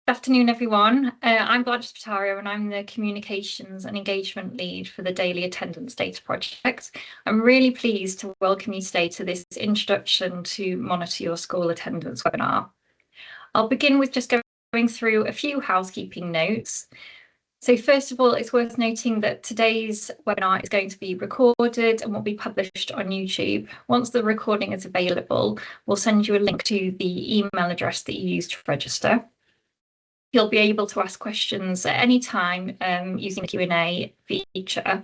Good afternoon, everyone. I'm Blanche Spatario and I'm the Communications and Engagement Lead for the Daily Attendance Data Project. I'm really pleased to welcome you today to this Introduction to Monitor Your School Attendance webinar. I'll begin with just going through a few housekeeping notes. So first of all, it's worth noting that today's webinar is going to be recorded and will be published on YouTube. Once the recording is available, we'll send you a link to the email address that you used to register. You'll be able to ask questions at any time using the Q&A feature.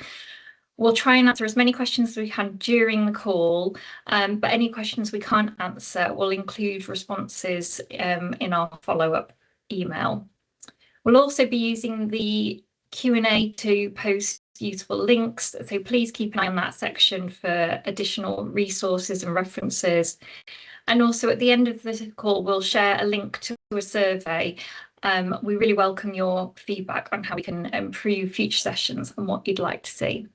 We'll try and answer as many questions as we can during the call, but any questions we can't answer, we'll include responses in our follow-up email. We'll also be using the Q&A to post useful links, so please keep an eye on that section for additional resources and references. And also at the end of the call, we'll share a link to a survey. We really welcome your feedback on how we can improve future sessions and what you'd like to see.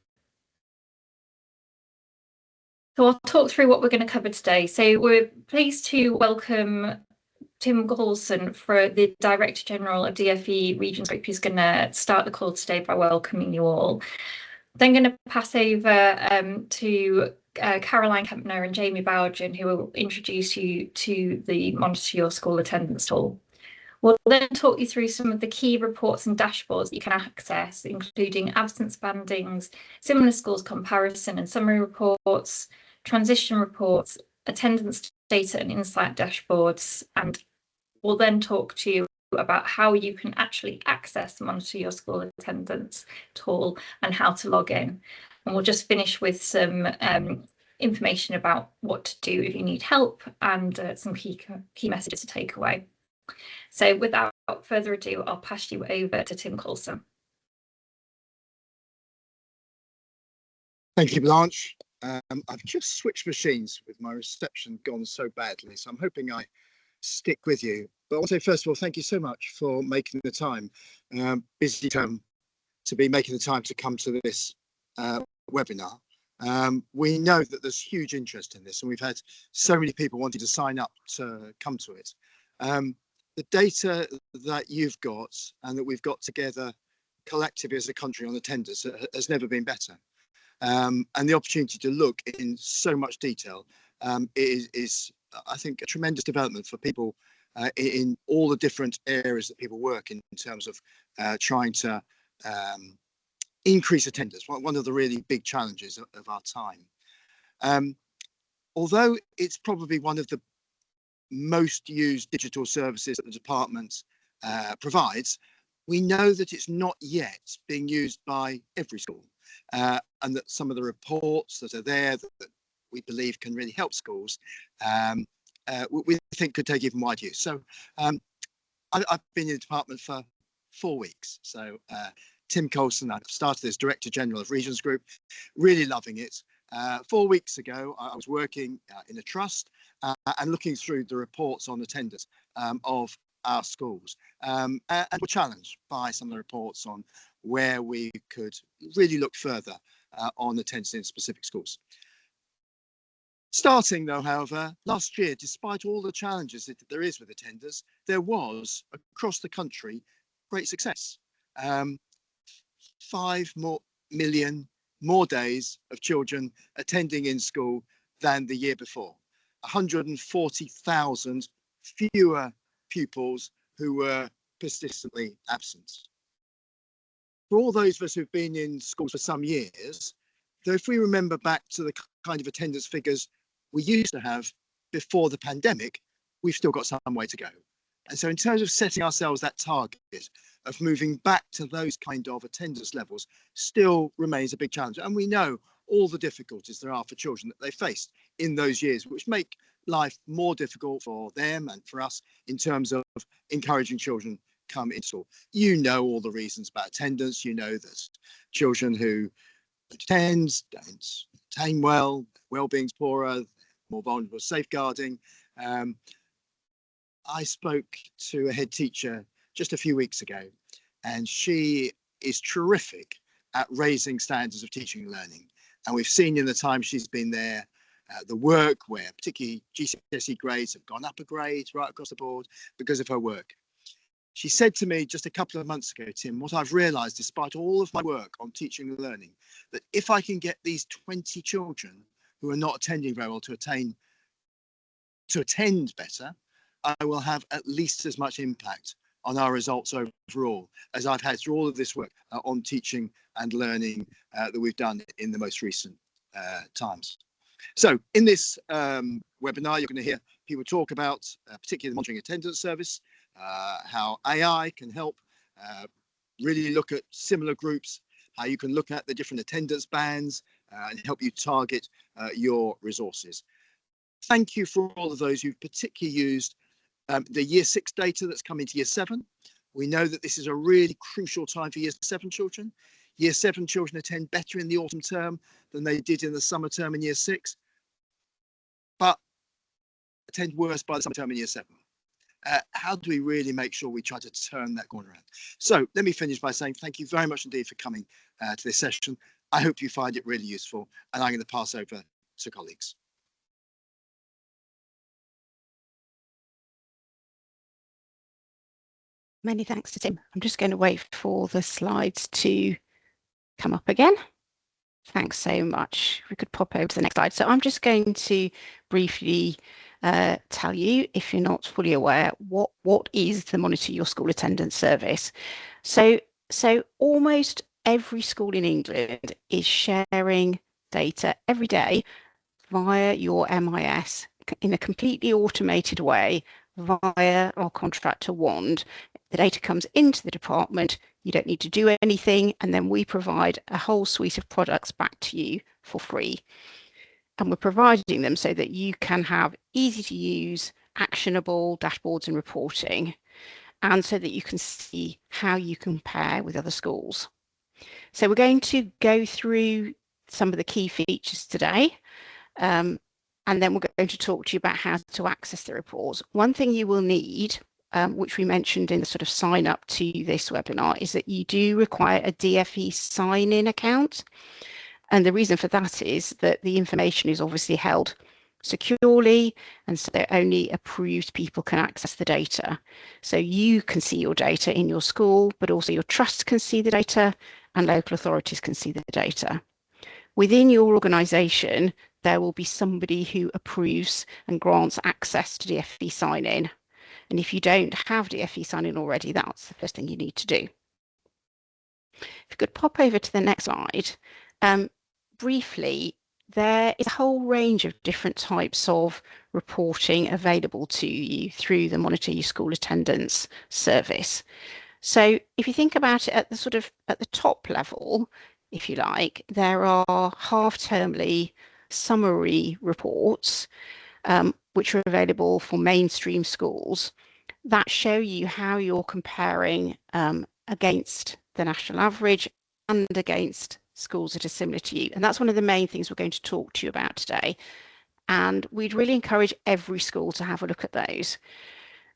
So I'll talk through what we're going to cover today. So we're pleased to welcome Tim Coulson, for the Director General of DfE Regions Group, who's going to start the call today by welcoming you all. Then going to pass over to Caroline Kempner and Jamie Bowden, who will introduce you to the Monitor Your School Attendance tool. We'll then talk you through some of the key reports and dashboards that you can access, including absence bandings, similar schools comparison and summary reports, transition reports, attendance data and insight dashboards, and we'll then talk to you about how you can actually access Monitor Your School Attendance tool and how to log in. And we'll just finish with some information about what to do if you need help and some key messages to take away. So without further ado, I'll pass you over to Tim Coulson. Thank you, Blanche. I've just switched machines with my reception gone so badly, so I'm hoping I stick with you. But I want to say, first of all, thank you so much for making the time, busy term, to be making the time to come to this webinar. We know that there's huge interest in this, and we've had so many people wanting to sign up to come to it. The data that you've got and that we've got together collectively as a country on attendance has never been better. And the opportunity to look in so much detail is, I think, a tremendous development for people in all the different areas that people work in terms of trying to increase attendance, one of the really big challenges of our time. Although it's probably one of the most used digital services that the department provides, we know that it's not yet being used by every school, and that some of the reports that are there that we believe can really help schools, we think could take even wider use. So I've been in the department for 4 weeks. So Tim Coulson, I've started as Director General of Regions Group, really loving it. 4 weeks ago, I was working in a trust and looking through the reports on attendance of our schools, and were challenged by some of the reports on where we could really look further on attendance in specific schools. Starting though, however, last year, despite all the challenges that there is with attendance, there was across the country great success. 5 million more days of children attending in school than the year before. 140,000 fewer pupils who were persistently absent. For all those of us who've been in schools for some years, though, if we remember back to the kind of attendance figures we used to have before the pandemic, we've still got some way to go. And so in terms of setting ourselves that target of moving back to those kind of attendance levels still remains a big challenge. And we know all the difficulties there are for children that they faced in those years, which make life more difficult for them and for us in terms of encouraging children come into school. You know all the reasons about attendance. You know that children who attend don't attain well, well-being's poorer, more vulnerable to safeguarding. I spoke to a head teacher just a few weeks ago, and she is terrific at raising standards of teaching and learning. And we've seen in the time she's been there, the work where particularly GCSE grades have gone up a grade right across the board because of her work. She said to me just a couple of months ago, Tim, what I've realised, despite all of my work on teaching and learning, that if I can get these 20 children who are not attending very well to attend better, I will have at least as much impact on our results overall as I've had through all of this work on teaching and learning that we've done in the most recent times. So in this webinar, you're going to hear people talk about particularly the monitoring attendance service, how AI can help really look at similar groups, how you can look at the different attendance bands and help you target your resources. Thank you for all of those who've particularly used the year 6 data that's come into year 7. We know that this is a really crucial time for year 7 children. Year 7 children attend better in the autumn term than they did in the summer term in year 6, but attend worse by the summer term in year 7. How do we really make sure we try to turn that corner around? So let me finish by saying thank you very much indeed for coming to this session. I hope you find it really useful, and I'm going to pass over to colleagues. Many thanks to Tim. I'm just going to wait for the slides to come up again. Thanks so much. We could pop over to the next slide. So I'm just going to briefly tell you, if you're not fully aware, what is the Monitor Your School Attendance service. So almost every school in England is sharing data every day via your MIS in a completely automated way via our contractor Wand. The data comes into the department, you don't need to do anything, and then we provide a whole suite of products back to you for free. And we're providing them so that you can have easy to use, actionable dashboards and reporting, and so that you can see how you compare with other schools. So we're going to go through some of the key features today. And then we're going to talk to you about how to access the reports. One thing you will need, which we mentioned in the sort of sign up to this webinar, is that you do require a DFE sign-in account. And the reason for that is that the information is obviously held securely, and so only approved people can access the data. So you can see your data in your school, but also your trusts can see the data and local authorities can see the data. Within your organisation, there will be somebody who approves and grants access to DFE sign-in. And if you don't have DFE sign-in already, that's the first thing you need to do. If you could pop over to the next slide. Briefly, there is a whole range of different types of reporting available to you through the Monitor Your School Attendance service. So if you think about it at the top level, if you like, there are half-termly summary reports which are available for mainstream schools that show you how you're comparing against the national average and against schools that are similar to you. And that's one of the main things we're going to talk to you about today. And we'd really encourage every school to have a look at those.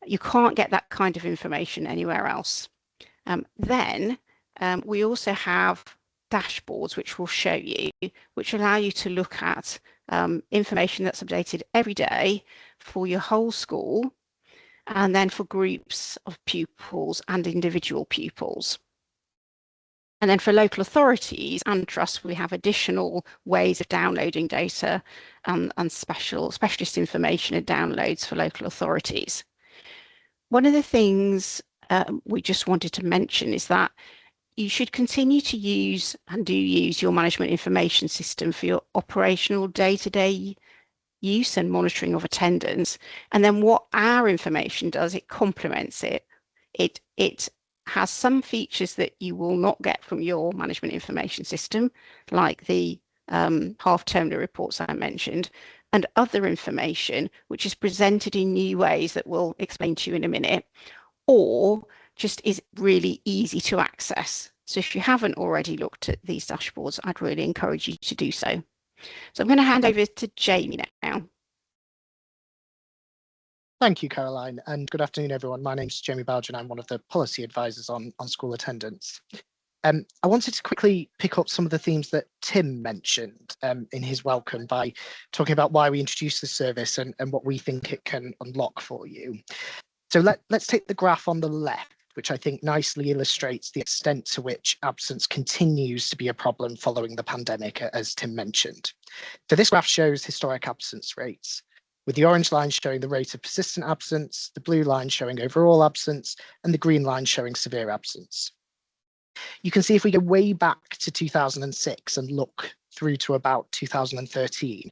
You can't get that kind of information anywhere else. Then we also have dashboards which will show you, which allow you to look at information that's updated every day for your whole school, and then for groups of pupils and individual pupils. And then for local authorities and trusts, we have additional ways of downloading data and specialist information and downloads for local authorities. One of the things we just wanted to mention is that you should continue to use and do use your management information system for your operational day-to-day use and monitoring of attendance. And then what our information does, it complements it. It has some features that you will not get from your management information system, like the half-termly reports I mentioned, and other information which is presented in new ways that we'll explain to you in a minute, or just is really easy to access. So if you haven't already looked at these dashboards, I'd really encourage you to do so. So I'm going to hand over to Jamie now. Thank you, Caroline, and good afternoon, everyone. My name's Jamie Balge, and I'm one of the policy advisors on school attendance. I wanted to quickly pick up some of the themes that Tim mentioned in his welcome by talking about why we introduced the service and what we think it can unlock for you. So let's take the graph on the left. which I think nicely illustrates the extent to which absence continues to be a problem following the pandemic, as Tim mentioned. So this graph shows historic absence rates, with the orange line showing the rate of persistent absence, the blue line showing overall absence, and the green line showing severe absence. You can see if we go way back to 2006 and look through to about 2013,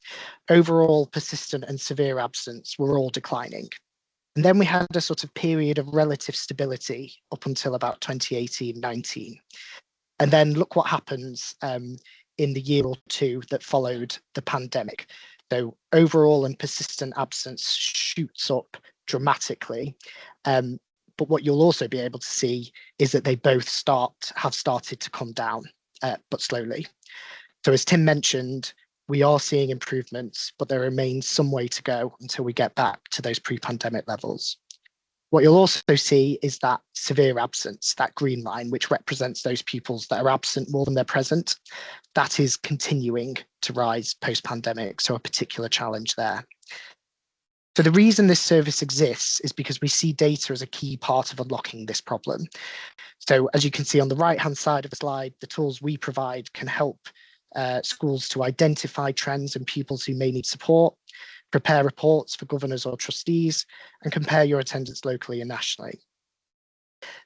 overall persistent and severe absence were all declining. And then we had a sort of period of relative stability up until about 2018-19. And then look what happens in the year or two that followed the pandemic. So overall and persistent absence shoots up dramatically. But what you'll also be able to see is that they both have started to come down, but slowly. So as Tim mentioned, we are seeing improvements, but there remains some way to go until we get back to those pre-pandemic levels. What you'll also see is that severe absence, that green line, which represents those pupils that are absent more than they're present, that is continuing to rise post-pandemic, so a particular challenge there. So the reason this service exists is because we see data as a key part of unlocking this problem. So as you can see on the right-hand side of the slide, the tools we provide can help schools to identify trends and pupils who may need support, prepare reports for governors or trustees, and compare your attendance locally and nationally.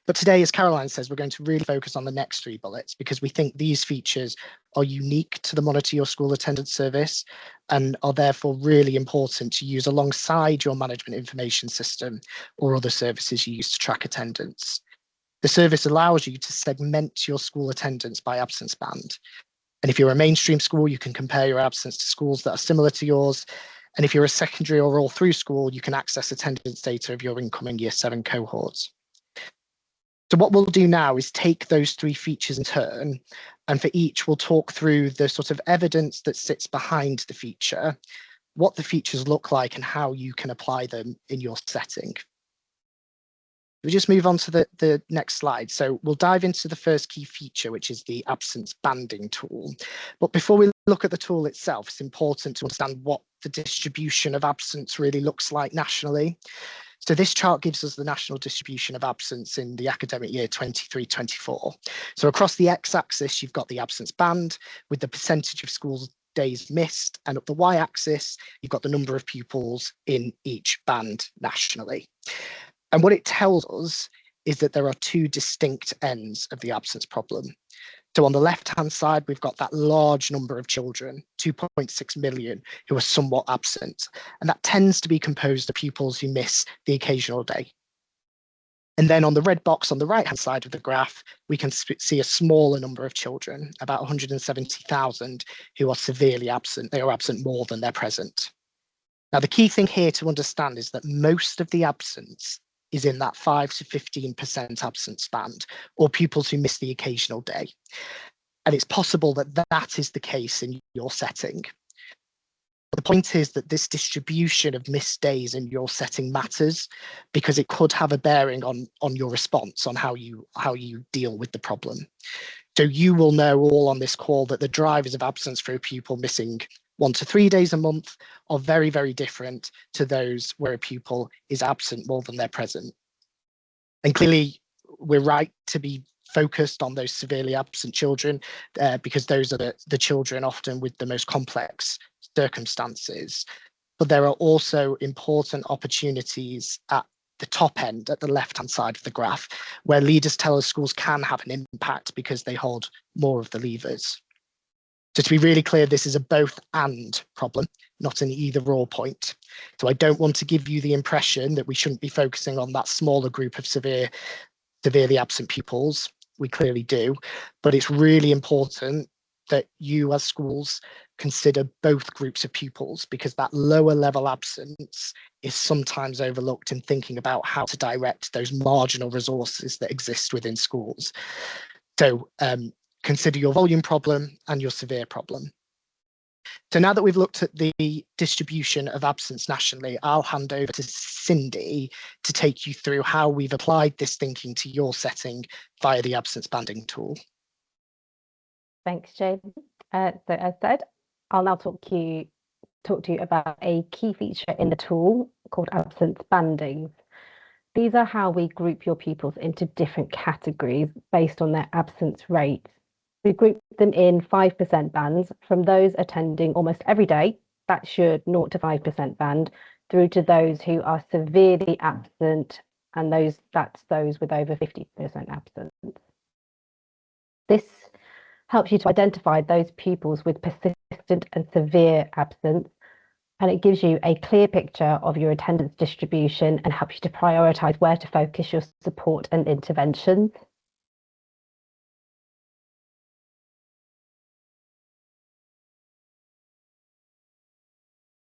But today, as Caroline says, we're going to really focus on the next three bullets because we think these features are unique to the Monitor Your School Attendance service and are therefore really important to use alongside your management information system or other services you use to track attendance. The service allows you to segment your school attendance by absence band. And if you're a mainstream school, you can compare your absence to schools that are similar to yours. And if you're a secondary or all through school, you can access attendance data of your incoming Year 7 cohorts. So what we'll do now is take those three features in turn, and for each we'll talk through the sort of evidence that sits behind the feature, what the features look like and how you can apply them in your setting. We just move on to the next slide. So we'll dive into the first key feature, which is the absence banding tool. But before we look at the tool itself, it's important to understand what the distribution of absence really looks like nationally. So this chart gives us the national distribution of absence in the academic year 23-24. So across the x-axis, you've got the absence band with the percentage of school days missed, and up the y-axis, you've got the number of pupils in each band nationally. And what it tells us is that there are two distinct ends of the absence problem. So on the left-hand side, we've got that large number of children, 2.6 million, who are somewhat absent. And that tends to be composed of pupils who miss the occasional day. And then on the red box on the right-hand side of the graph, we can see a smaller number of children, about 170,000, who are severely absent. They are absent more than they're present. Now, the key thing here to understand is that most of the absence is in that 5 to 15% absence band, or pupils who miss the occasional day. And it's possible that that is the case in your setting. The point is that this distribution of missed days in your setting matters because it could have a bearing on your response, on how you deal with the problem. So you will know all on this call that the drivers of absence for a pupil missing 1 to 3 days a month are very, very different to those where a pupil is absent more than they're present. And clearly, we're right to be focused on those severely absent children because those are the children often with the most complex circumstances. But there are also important opportunities at the top end, at the left-hand side of the graph, where leaders tell us schools can have an impact because they hold more of the levers. So to be really clear, this is a both and problem, not an either or point. So I don't want to give you the impression that we shouldn't be focusing on that smaller group of severely absent pupils. We clearly do, but it's really important that you as schools consider both groups of pupils because that lower level absence is sometimes overlooked in thinking about how to direct those marginal resources that exist within schools. So consider your volume problem and your severe problem. So now that we've looked at the distribution of absence nationally, I'll hand over to Cindy to take you through how we've applied this thinking to your setting via the absence banding tool. Thanks, Jamie. So as said, I'll now talk to you about a key feature in the tool called absence bandings. These are how we group your pupils into different categories based on their absence rate. We group them in 5% bands from those attending almost every day, that's your 0 to 5% band, through to those who are severely absent, and that's those with over 50% absence. This helps you to identify those pupils with persistent and severe absence, and it gives you a clear picture of your attendance distribution and helps you to prioritise where to focus your support and interventions.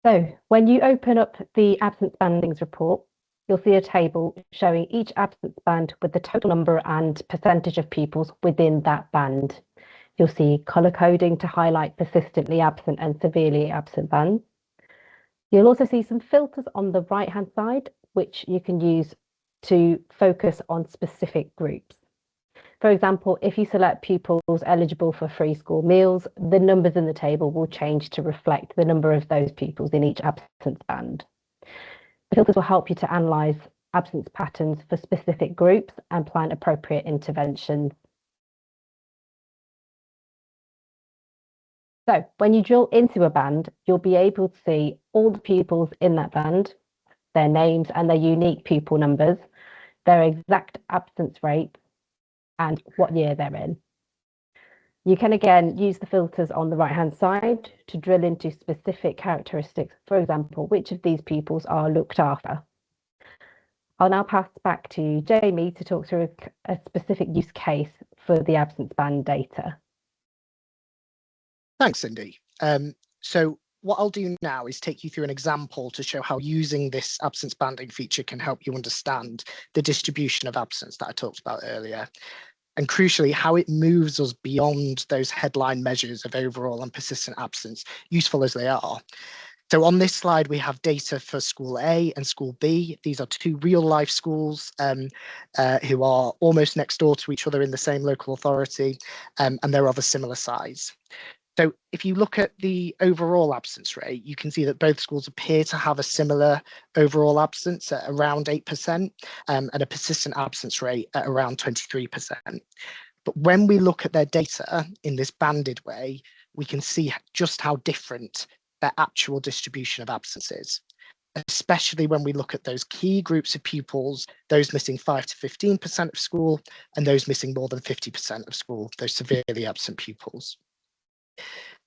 So when you open up the absence bandings report, you'll see a table showing each absence band with the total number and percentage of pupils within that band. You'll see colour coding to highlight persistently absent and severely absent bands. You'll also see some filters on the right-hand side, which you can use to focus on specific groups. For example, if you select pupils eligible for free school meals, the numbers in the table will change to reflect the number of those pupils in each absence band. The filters will help you to analyse absence patterns for specific groups and plan appropriate interventions. So when you drill into a band, you'll be able to see all the pupils in that band, their names and their unique pupil numbers, their exact absence rate, and what year they're in. You can again use the filters on the right-hand side to drill into specific characteristics. For example, which of these pupils are looked after. I'll now pass back to Jamie to talk through a specific use case for the absence band data. Thanks, Cindy. So what I'll do now is take you through an example to show how using this absence banding feature can help you understand the distribution of absence that I talked about earlier, and crucially, how it moves us beyond those headline measures of overall and persistent absence, useful as they are. So on this slide, we have data for School A and School B. These are two real-life schools who are almost next door to each other in the same local authority, and they're of a similar size. So if you look at the overall absence rate, you can see that both schools appear to have a similar overall absence at around 8% and a persistent absence rate at around 23%. But when we look at their data in this banded way, we can see just how different their actual distribution of absence is, especially when we look at those key groups of pupils, those missing 5 to 15% of school and those missing more than 50% of school, those severely absent pupils.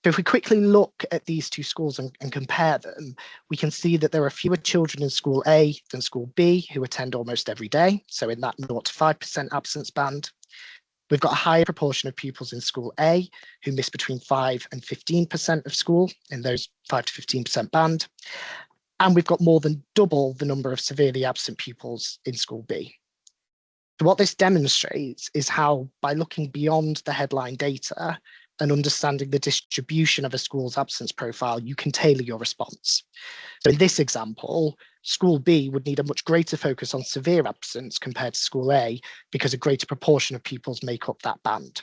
So if we quickly look at these two schools and compare them, we can see that there are fewer children in School A than School B who attend almost every day, so in that 0 to 5% absence band. We've got a higher proportion of pupils in School A who miss between 5 and 15% of school in those 5 to 15% band. And we've got more than double the number of severely absent pupils in School B. So what this demonstrates is how, by looking beyond the headline data and understanding the distribution of a school's absence profile, you can tailor your response. So in this example, School B would need a much greater focus on severe absence compared to School A because a greater proportion of pupils make up that band.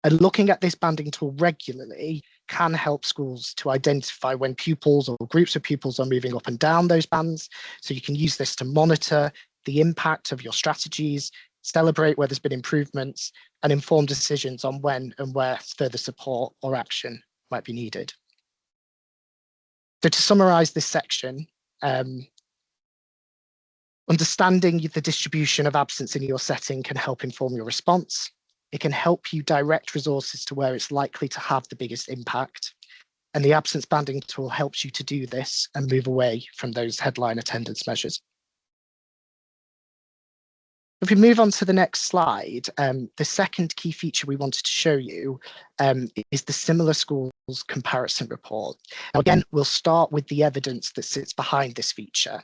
And looking at this banding tool regularly can help schools to identify when pupils or groups of pupils are moving up and down those bands. So you can use this to monitor the impact of your strategies, celebrate where there's been improvements, and inform decisions on when and where further support or action might be needed. So to summarize this section, understanding the distribution of absence in your setting can help inform your response. It can help you direct resources to where it's likely to have the biggest impact. And the absence banding tool helps you to do this and move away from those headline attendance measures. If we move on to the next slide, the second key feature we wanted to show you is the Similar Schools Comparison Report. Now, again, we'll start with the evidence that sits behind this feature,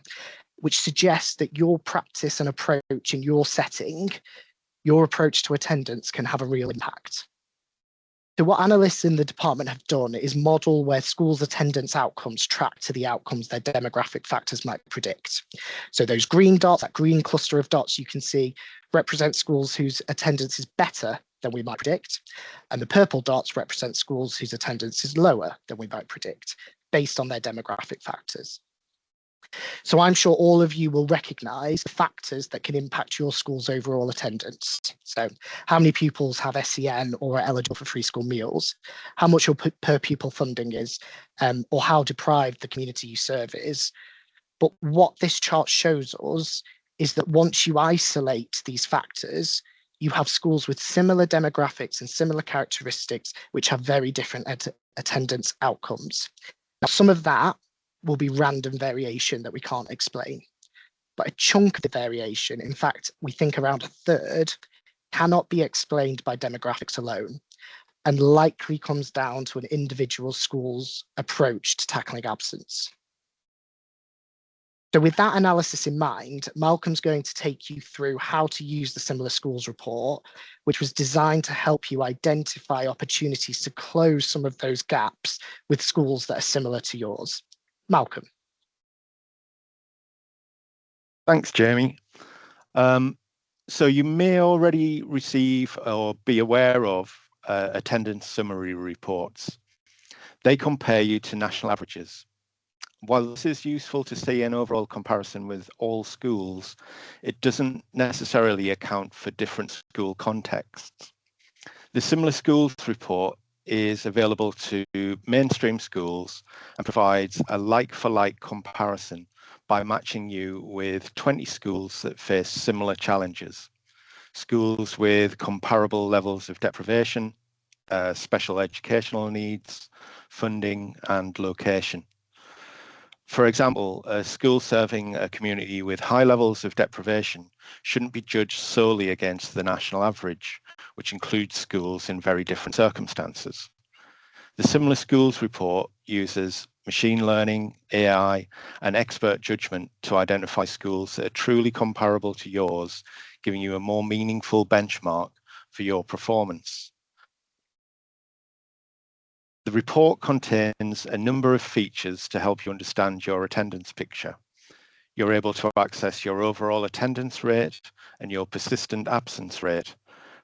which suggests that your practice and approach in your setting, your approach to attendance can have a real impact. So what analysts in the department have done is model where schools' attendance outcomes track to the outcomes their demographic factors might predict. So those green dots, that green cluster of dots you can see, represent schools whose attendance is better than we might predict. And the purple dots represent schools whose attendance is lower than we might predict, based on their demographic factors. So I'm sure all of you will recognise the factors that can impact your school's overall attendance. So how many pupils have SEN or are eligible for free school meals, how much your per pupil funding is, or how deprived the community you serve is. But what this chart shows us is that once you isolate these factors, you have schools with similar demographics and similar characteristics, which have very different attendance outcomes. Now, some of that will be random variation that we can't explain. But a chunk of the variation, in fact, we think around a third, cannot be explained by demographics alone and likely comes down to an individual school's approach to tackling absence. So with that analysis in mind, Malcolm's going to take you through how to use the Similar Schools report, which was designed to help you identify opportunities to close some of those gaps with schools that are similar to yours. Malcolm. Thanks, Jamie. So you may already receive or be aware of attendance summary reports. They compare you to national averages. While this is useful to see an overall comparison with all schools, it doesn't necessarily account for different school contexts. The Similar Schools report is available to mainstream schools and provides a like-for-like comparison by matching you with 20 schools that face similar challenges. Schools with comparable levels of deprivation, special educational needs, funding, and location. For example, a school serving a community with high levels of deprivation shouldn't be judged solely against the national average, which includes schools in very different circumstances. The Similar Schools report uses machine learning, AI, and expert judgment to identify schools that are truly comparable to yours, giving you a more meaningful benchmark for your performance. The report contains a number of features to help you understand your attendance picture. You're able to access your overall attendance rate and your persistent absence rate.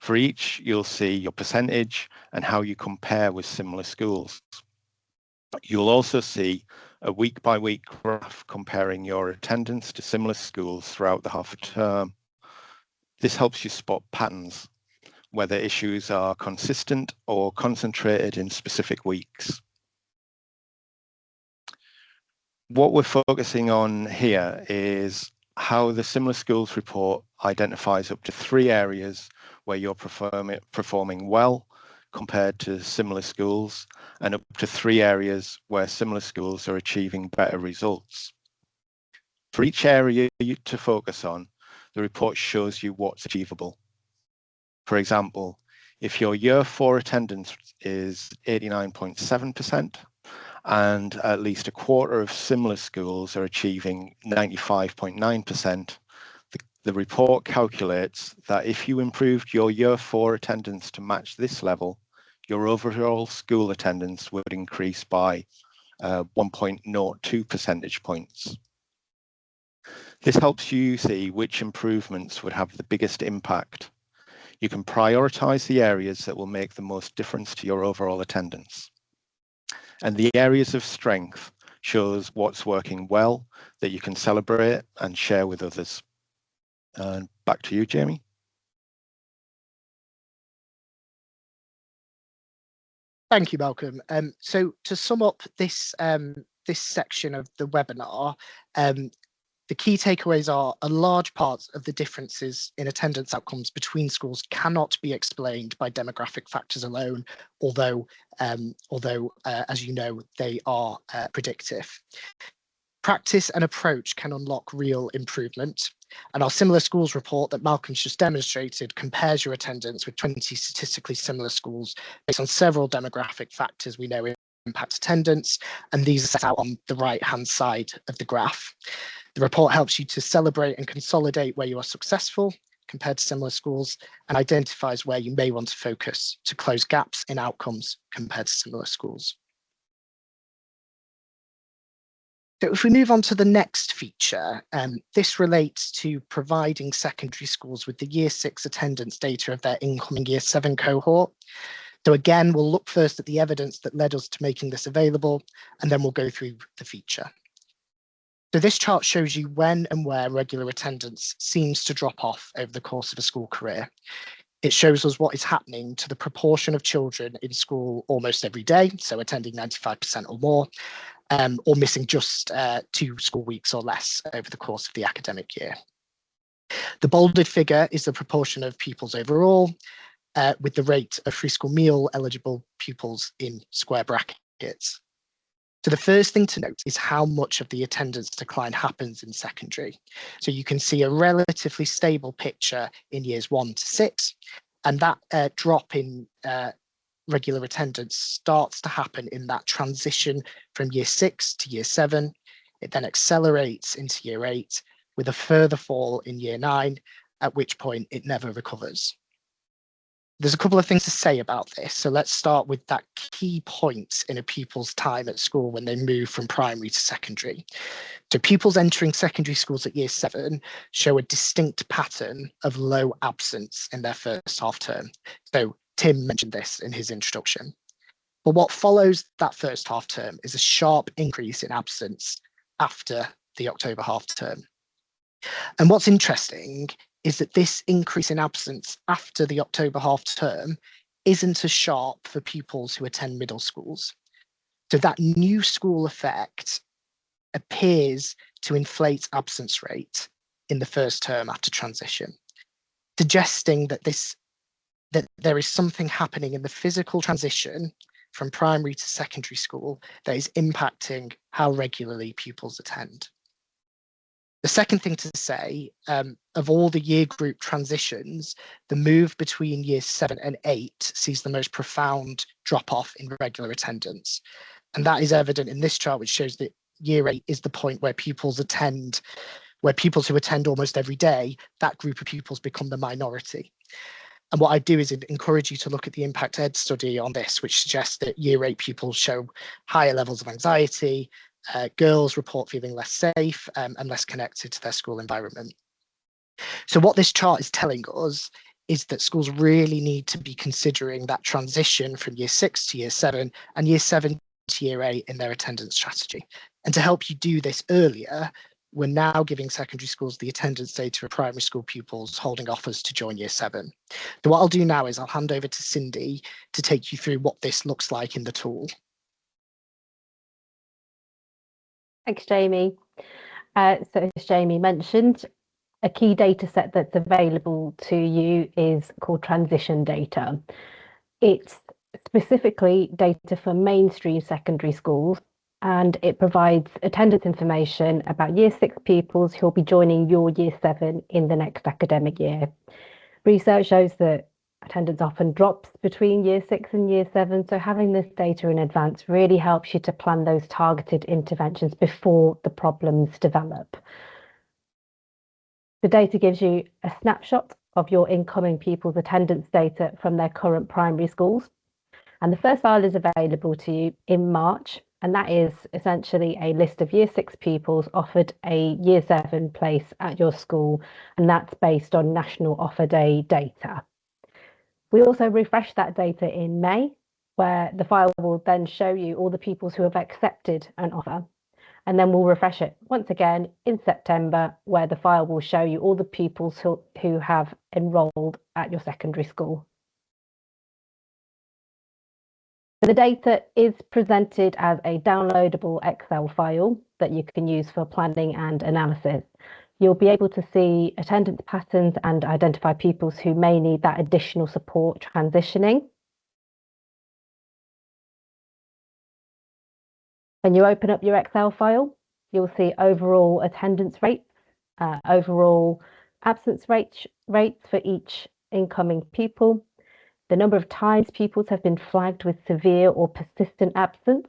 For each, you'll see your percentage and how you compare with similar schools. You'll also see a week-by-week graph comparing your attendance to similar schools throughout the half term. This helps you spot patterns, whether issues are consistent or concentrated in specific weeks. What we're focusing on here is how the Similar Schools report identifies up to 3 areas where you're performing well compared to similar schools, and up to 3 areas where similar schools are achieving better results. For each area to focus on, the report shows you what's achievable. For example, if your year 4 attendance is 89.7%, and at least a quarter of similar schools are achieving 95.9%, the report calculates that if you improved your year 4 attendance to match this level, your overall school attendance would increase by 1.02 percentage points. This helps you see which improvements would have the biggest impact. You can prioritize the areas that will make the most difference to your overall attendance. And the areas of strength shows what's working well that you can celebrate and share with others. And back to you, Jamie. Thank you, Malcolm. So to sum up this this section of the webinar, the key takeaways are a large part of the differences in attendance outcomes between schools cannot be explained by demographic factors alone, although as you know, they are predictive. Practice and approach can unlock real improvement. And our Similar Schools report that Malcolm's just demonstrated compares your attendance with 20 statistically similar schools based on several demographic factors we know impact attendance, and these are set out on the right-hand side of the graph. The report helps you to celebrate and consolidate where you are successful compared to similar schools and identifies where you may want to focus to close gaps in outcomes compared to similar schools. So if we move on to the next feature, this relates to providing secondary schools with the Year 6 attendance data of their incoming Year 7 cohort. So again, we'll look first at the evidence that led us to making this available, and then we'll go through the feature. So this chart shows you when and where regular attendance seems to drop off over the course of a school career. It shows us what is happening to the proportion of children in school almost every day, so attending 95% or more, or missing just 2 school weeks or less over the course of the academic year. The bolded figure is the proportion of pupils overall, with the rate of free school meal eligible pupils in square brackets. So the first thing to note is how much of the attendance decline happens in secondary. So you can see a relatively stable picture in years 1 to 6, and that drop in regular attendance starts to happen in that transition from year 6 to year 7. It then accelerates into year 8 with a further fall in year 9, at which point it never recovers. There's a couple of things to say about this. So let's start with that key point in a pupil's time at school when they move from primary to secondary. So pupils entering secondary schools at year 7 show a distinct pattern of low absence in their first half term. So Tim mentioned this in his introduction. But what follows that first half term is a sharp increase in absence after the October half term. And what's interesting is that this increase in absence after the October half term isn't as sharp for pupils who attend middle schools. So that new school effect appears to inflate absence rate in the first term after transition, suggesting that there is something happening in the physical transition from primary to secondary school that is impacting how regularly pupils attend. The second thing to say, of all the year group transitions, the move between years 7 and 8 sees the most profound drop off in regular attendance. And that is evident in this chart, which shows that year 8 is the point where pupils who attend almost every day, that group of pupils become the minority. And what I do is encourage you to look at the Impact Ed study on this, which suggests that year 8 pupils show higher levels of anxiety. Girls report feeling less safe and less connected to their school environment. So what this chart is telling us is that schools really need to be considering that transition from year 6 to year 7 and year 7 to year 8 in their attendance strategy. And to help you do this earlier, we're now giving secondary schools the attendance data of primary school pupils holding offers to join year 7. So what I'll do now is I'll hand over to Cindy to take you through what this looks like in the tool. Thanks, Jamie. So as Jamie mentioned, a key data set that's available to you is called transition data. It's specifically data for mainstream secondary schools, and it provides attendance information about year 6 pupils who'll be joining your year 7 in the next academic year. Research shows that attendance often drops between year 6 and year 7, so having this data in advance really helps you to plan those targeted interventions before the problems develop. The data gives you a snapshot of your incoming pupils' attendance data from their current primary schools. And the first file is available to you in March, and that is essentially a list of year 6 pupils offered a year 7 place at your school, and that's based on National Offer Day data. We also refresh that data in May, where the file will then show you all the pupils who have accepted an offer. And then we'll refresh it once again in September, where the file will show you all the pupils who have enrolled at your secondary school. The data is presented as a downloadable Excel file that you can use for planning and analysis. You'll be able to see attendance patterns and identify pupils who may need that additional support transitioning. When you open up your Excel file, you'll see overall attendance rates, overall absence rates for each incoming pupil, the number of times pupils have been flagged with severe or persistent absence,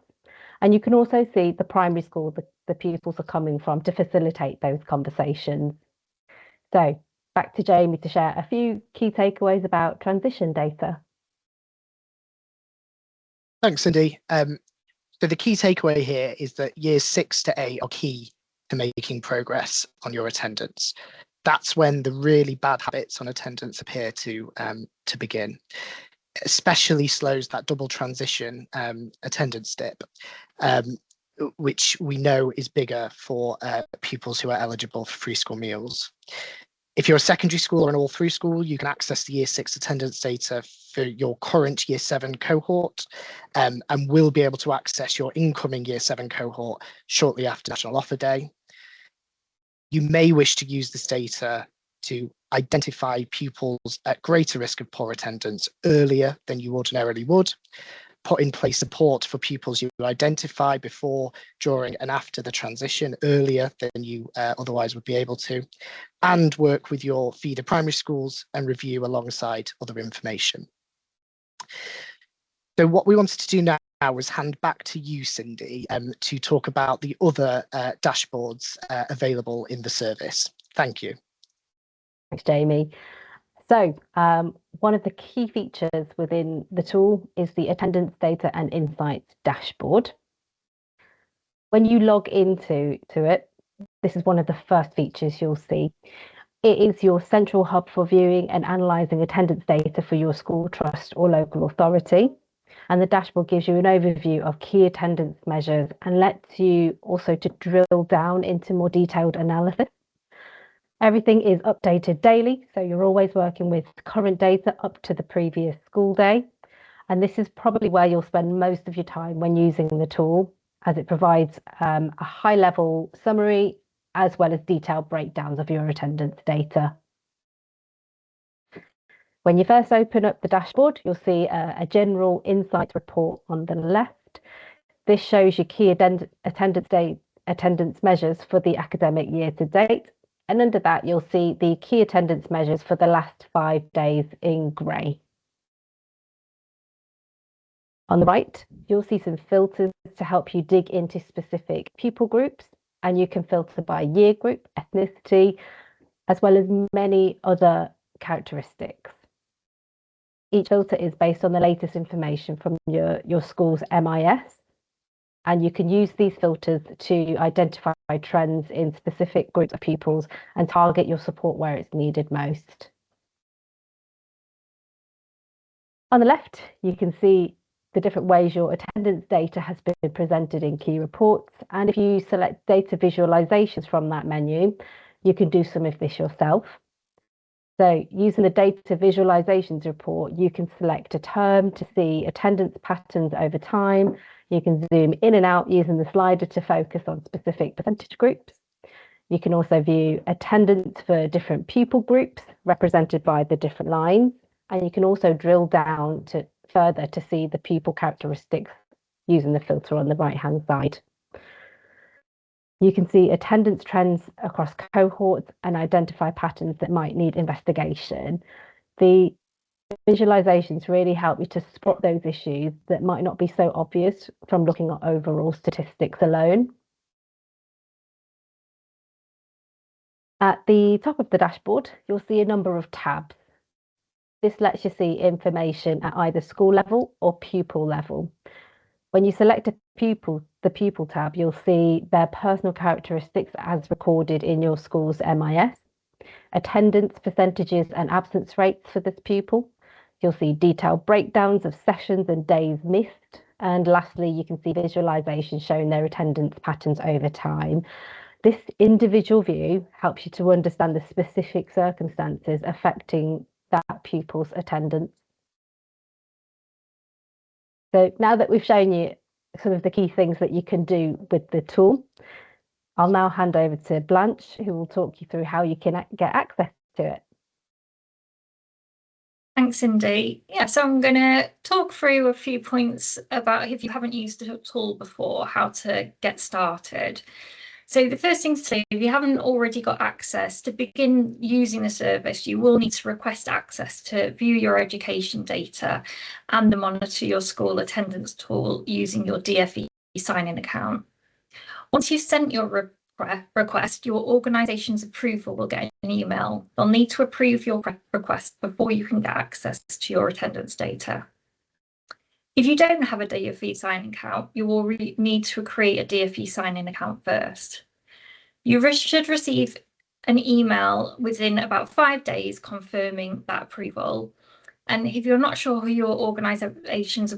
and you can also see the primary school the pupils are coming from to facilitate those conversations. So back to Jamie to share a few key takeaways about transition data. Thanks, Cindy. So the key takeaway here is that years 6 to 8 are key to making progress on your attendance. That's when the really bad habits on attendance appear to begin. It especially slows that double transition attendance dip. which we know is bigger for pupils who are eligible for free school meals. If you're a secondary school or an all-through school, you can access the Year 6 attendance data for your current Year 7 cohort, and will be able to access your incoming Year 7 cohort shortly after National Offer Day. You may wish to use this data to identify pupils at greater risk of poor attendance earlier than you ordinarily would, put in place support for pupils you identify before, during and after the transition earlier than you otherwise would be able to, and work with your feeder primary schools and review alongside other information. So what we wanted to do now was hand back to you, Cindy, to talk about the other dashboards available in the service. Thank you. Thanks, Jamie. So one of the key features within the tool is the attendance data and insights dashboard. When you log into it, this is one of the first features you'll see. It is your central hub for viewing and analysing attendance data for your school, trust or local authority. And the dashboard gives you an overview of key attendance measures and lets you also to drill down into more detailed analysis. Everything is updated daily, so you're always working with current data up to the previous school day. And this is probably where you'll spend most of your time when using the tool, as it provides a high-level summary as well as detailed breakdowns of your attendance data. When you first open up the dashboard, you'll see a general insights report on the left. This shows your key attendance measures for the academic year to date. And under that, you'll see the key attendance measures for the last 5 days in grey. On the right, you'll see some filters to help you dig into specific pupil groups, and you can filter by year group, ethnicity, as well as many other characteristics. Each filter is based on the latest information from your school's MIS, and you can use these filters to identify trends in specific groups of pupils and target your support where it's needed most. On the left, you can see the different ways your attendance data has been presented in key reports. And if you select data visualizations from that menu, you can do some of this yourself. So using the data visualizations report, you can select a term to see attendance patterns over time. You can zoom in and out using the slider to focus on specific percentage groups. You can also view attendance for different pupil groups represented by the different lines. And you can also drill down to further to see the pupil characteristics using the filter on the right-hand side. You can see attendance trends across cohorts and identify patterns that might need investigation. The visualizations really help you to spot those issues that might not be so obvious from looking at overall statistics alone. At the top of the dashboard, you'll see a number of tabs. This lets you see information at either school level or pupil level. When you select the pupil tab, you'll see their personal characteristics as recorded in your school's MIS, attendance percentages and absence rates for this pupil. You'll see detailed breakdowns of sessions and days missed. And lastly, you can see visualizations showing their attendance patterns over time. This individual view helps you to understand the specific circumstances affecting that pupil's attendance. So now that we've shown you sort of the key things that you can do with the tool, I'll now hand over to Blanche, who will talk you through how you can get access to it. Thanks, Cindy. Yeah, so I'm going to talk through a few points about, if you haven't used the tool before, how to get started. So the first thing to say, if you haven't already got access to begin using the service, you will need to request access to view your education data and to monitor your school attendance tool using your DFE sign-in account. Once you've sent your request, your organisation's approval will get an email. They'll need to approve your request before you can get access to your attendance data. If you don't have a DFE sign-in account, you will need to create a DFE sign-in account first. You should receive an email within about 5 days confirming that approval. And if you're not sure who your organisation's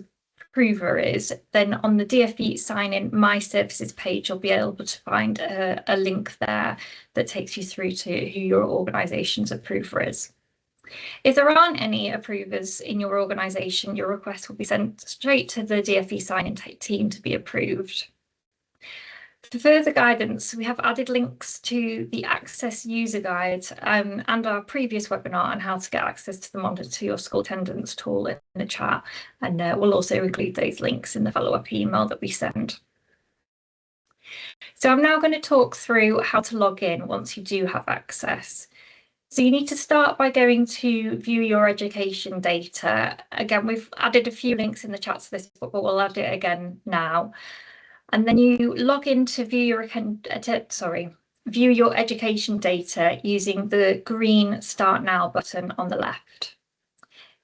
approver is, then on the DfE Sign In My Services page, you'll be able to find a link there that takes you through to who your organisation's approver is. If there aren't any approvers in your organisation, your request will be sent straight to the DfE Sign In team to be approved. For further guidance, we have added links to the Access User Guide and our previous webinar on how to get access to the Monitor Your School Attendance tool in the chat, and we'll also include those links in the follow-up email that we send. So I'm now going to talk through how to log in once you do have access. So you need to start by going to view your education data. Again, we've added a few links in the chat to this, but we'll add it again now. And then you log in to view your education data using the green Start Now button on the left.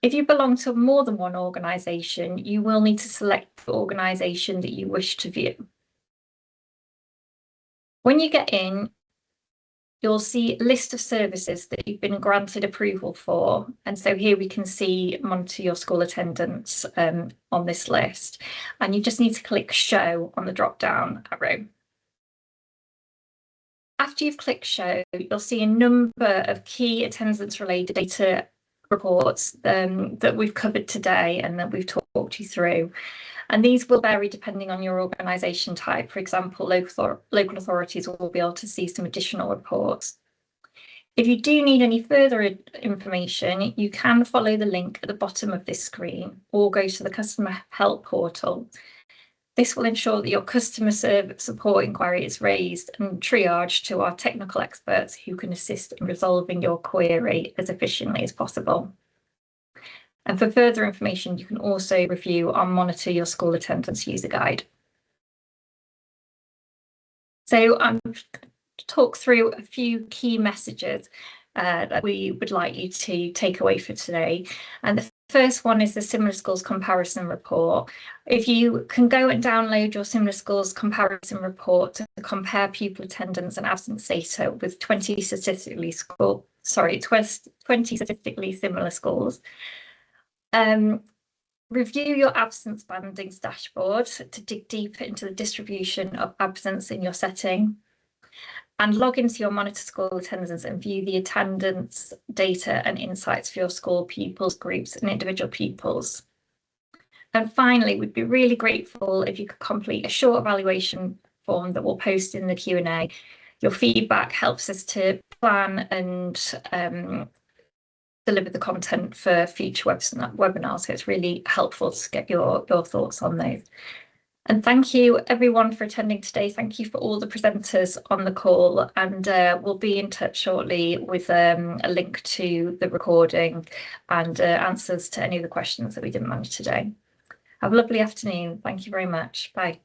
If you belong to more than one organisation, you will need to select the organisation that you wish to view. When you get in, you'll see a list of services that you've been granted approval for. And so here we can see Monitor Your School Attendance on this list. And you just need to click Show on the drop-down arrow. After you've clicked Show, you'll see a number of key attendance-related data reports that we've covered today and that we've talked you through. And these will vary depending on your organisation type. For example, local authorities will be able to see some additional reports. If you do need any further information, you can follow the link at the bottom of this screen or go to the Customer Help portal. This will ensure that your customer support inquiry is raised and triaged to our technical experts who can assist in resolving your query as efficiently as possible. And for further information, you can also review our Monitor Your School Attendance user guide. So I'm going to talk through a few key messages that we would like you to take away for today. And the first one is the Similar Schools Comparison Report. If you can go and download your Similar Schools Comparison Report to compare pupil attendance and absence data with 20 statistically similar schools. Review your absence bandings dashboard to dig deeper into the distribution of absence in your setting, and log into your Monitor School Attendance and view the attendance data and insights for your school pupils, groups and individual pupils. And finally, we'd be really grateful if you could complete a short evaluation form that we'll post in the Q&A. Your feedback helps us to plan and deliver the content for future webinars, so it's really helpful to get your thoughts on those. And thank you everyone for attending today. Thank you for all the presenters on the call, and we'll be in touch shortly with a link to the recording and answers to any of the questions that we didn't manage today. Have a lovely afternoon. Thank you very much. Bye.